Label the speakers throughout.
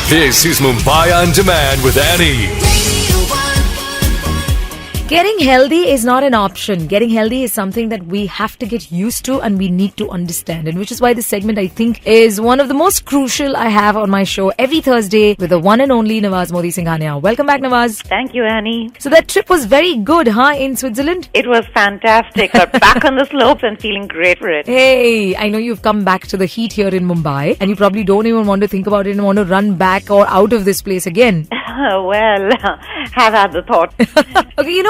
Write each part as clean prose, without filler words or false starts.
Speaker 1: This is Mumbai On Demand with Annie.
Speaker 2: Getting healthy is not an option. Getting healthy is something that we have to get used to and we need to understand. And which is why this segment, I think, is one of the most crucial I have on my show every Thursday with the one and only Nawaz Modi Singhania. Welcome back, Nawaz.
Speaker 3: Thank you, Annie.
Speaker 2: So that trip was very good, in Switzerland?
Speaker 3: It was fantastic. Got back on the slopes and feeling great for it.
Speaker 2: Hey, I know you've come back to the heat here in Mumbai and you probably don't even want to think about it and want to run back or out of this place again.
Speaker 3: Well, have had the thought.
Speaker 2: Okay,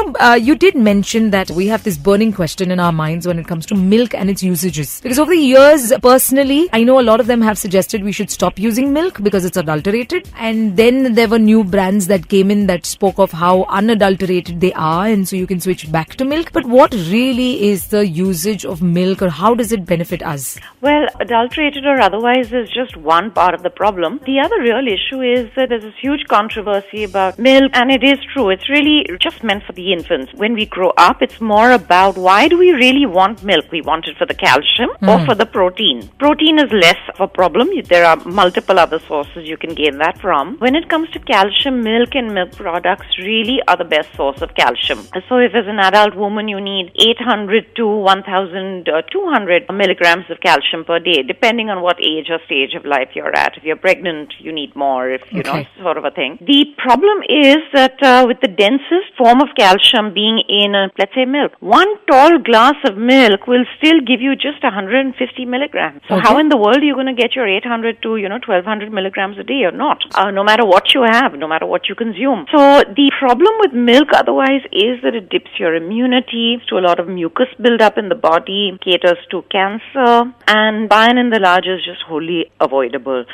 Speaker 2: you did mention that we have this burning question in our minds when it comes to milk and its usages. Because over the years, personally, I know a lot of them have suggested we should stop using milk because it's adulterated. And then there were new brands that came in that spoke of how unadulterated they are, and so you can switch back to milk. But what really is the usage of milk, or how does it benefit us?
Speaker 3: Well, adulterated or otherwise is just one part of the problem. The other real issue is that there's this huge controversy about milk, and it is true. It's really just meant for the infants. When we grow up, it's more about why do we really want milk? We want it for the calcium or for the protein. Protein is less of a problem. There are multiple other sources you can gain that from. When it comes to calcium, milk and milk products really are the best source of calcium. So if as an adult woman you need 800 to 1,200 milligrams of calcium per day, depending on what age or stage of life you're at. If you're pregnant, you need more, if you know, sort of a thing. The problem is that with the densest form of calcium being in, let's say, milk, one tall glass of milk will still give you just 150 milligrams. So how in the world are you going to get your 800 to, 1,200 milligrams a day or not? No matter what you have, no matter what you consume. So the problem with milk otherwise is that it dips your immunity to a lot of mucus buildup in the body, caters to cancer, and by and large is just wholly avoidable.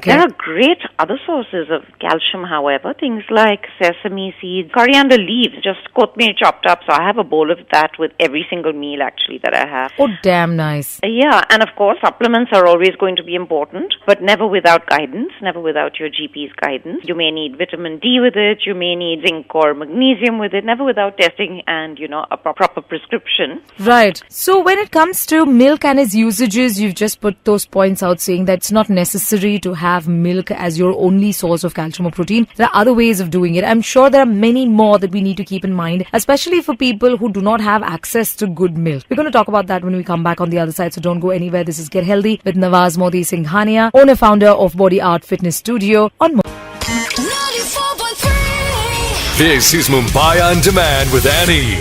Speaker 3: There are great other sources of calcium, however, things like sesame seeds, coriander leaves, just kothmir chopped up. So I have a bowl of that with every single meal actually that I have.
Speaker 2: Oh, damn nice.
Speaker 3: Yeah, and of course supplements are always going to be important, but never without guidance, never without your GP's guidance. You may need vitamin D with it, you may need zinc or magnesium with it, never without testing and, a proper prescription.
Speaker 2: Right. So when it comes to milk and its usages, you've just put those points out saying that it's not necessary to have milk as your only source of calcium or protein. There are other ways of doing it. I'm sure there are many more that we need to keep in mind, especially for people who do not have access to good milk. We're going to talk about that when we come back on the other side, so don't go anywhere. This is Get Healthy with Nawaz Modi Singhania, owner founder of Body Art Fitness Studio on
Speaker 1: 94.3. This is Mumbai On Demand with Annie.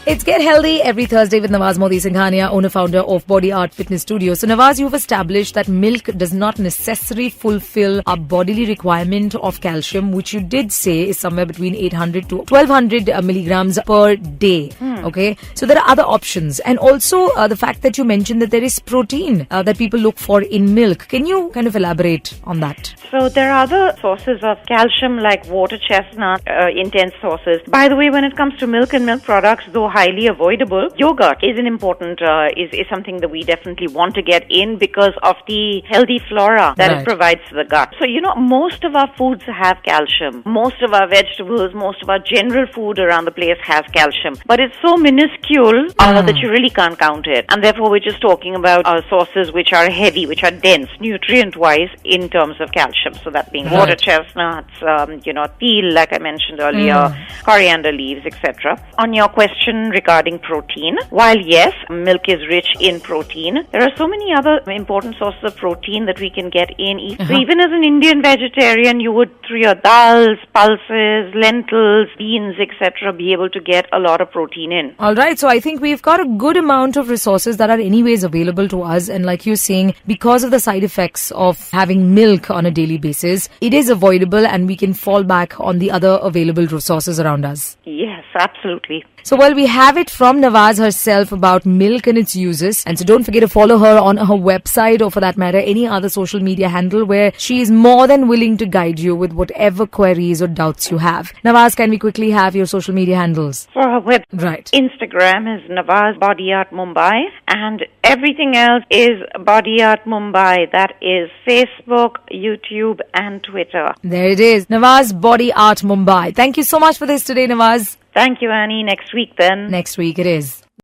Speaker 2: It's Get Healthy every Thursday with Nawaz Modi Singhania, owner-founder of Body Art Fitness Studio. So Nawaz, you've established that milk does not necessarily fulfill a bodily requirement of calcium, which you did say is somewhere between 800 to 1200 milligrams per day. Okay, so there are other options. And also the fact that you mentioned that there is protein that people look for in milk. Can you kind of elaborate on that?
Speaker 3: So there are other sources of calcium like water chestnut, intense sources. By the way, when it comes to milk and milk products, though highly avoidable, yogurt is an important, is something that we definitely want to get in because of the healthy flora that it provides to the gut. So, most of our foods have calcium. Most of our vegetables, most of our general food around the place has calcium. But it's so minuscule that you really can't count it. And therefore, we're just talking about sources which are heavy, which are dense, nutrient-wise in terms of calcium. So that being water chestnuts, teal, like I mentioned earlier, coriander leaves, etc. On your question regarding protein, while yes, milk is rich in protein, there are so many other important sources of protein that we can get in. So even as an Indian vegetarian, you would through your dals, pulses, lentils, beans, etc. be able to get a lot of protein in.
Speaker 2: Alright, so I think we've got a good amount of resources that are anyways available to us, and like you're saying, because of the side effects of having milk on a daily basis, it is avoidable and we can fall back on the other available resources around us.
Speaker 3: Yes, absolutely.
Speaker 2: So, well, we have it from Nawaz herself about milk and its uses. And so don't forget to follow her on her website or for that matter, any other social media handle where she is more than willing to guide you with whatever queries or doubts you have. Nawaz, can we quickly have your social media handles?
Speaker 3: For her web,
Speaker 2: right.
Speaker 3: Instagram is Nawaz Body Art Mumbai and everything else is Body Art Mumbai. That is Facebook, YouTube and Twitter.
Speaker 2: There it is. Nawaz Body Art Mumbai. Thank you so much for this today, Nawaz.
Speaker 3: Thank you, Annie. Next week then.
Speaker 2: Next week it is.